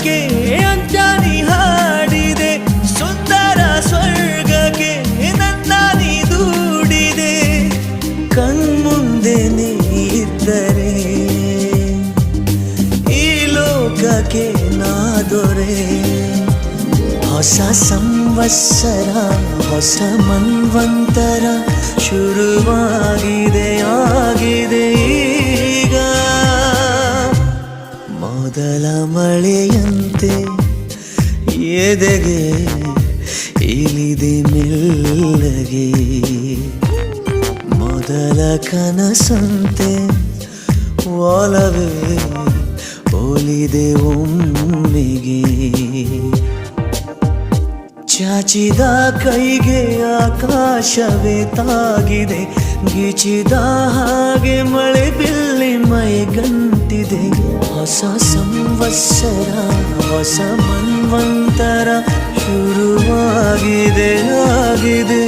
ಜೀವನಕ್ಕೆ ಅಂಜಾನಿ ಹಾಡಿದೆ, ಸುಂದರ ಸ್ವರ್ಗಕ್ಕೆ ನನ್ನ ನೀ ದೂಡಿದೆ. ಕಣ್ಮುಂದೆ ನೀ ಇದ್ದರೆ ಈ ಲೋಕಕ್ಕೆ ನಾ ದೊರೆ. ಹೊಸ ಸಂವತ್ಸರ ಹೊಸ ಮನ್ವಂತರ ಶುರುವಾಗಿದೆ ಆಗಿದೆ ಈಗ. ಮೊದಲ ಮಳೆಯಂತೆ ಎದೆಗೆ ಇಳಿದೆ ಮೆಲ್ಲಗೆ, ಮೊದಲ ಕನಸಂತೆ ಒಲವೇ ಒಲಿದೆ ಒಮ್ಮೆಗೆ. ಚಾಚಿದ ಕೈಗೆ ಆಕಾಶವೇ ತಾಗಿದೆ, ಗೀಚಿದ ಹಾಗೆ ಮಳೆ ಬಿಲ್ಲಿ ಮೈಗಂಟಿದೆ. ಹೊಸ ಸಂವತ್ಸರ ಹೊಸ ಮನ್ವಂತರ ಶುರುವಾಗಿದೆ ಆಗಿದೆ.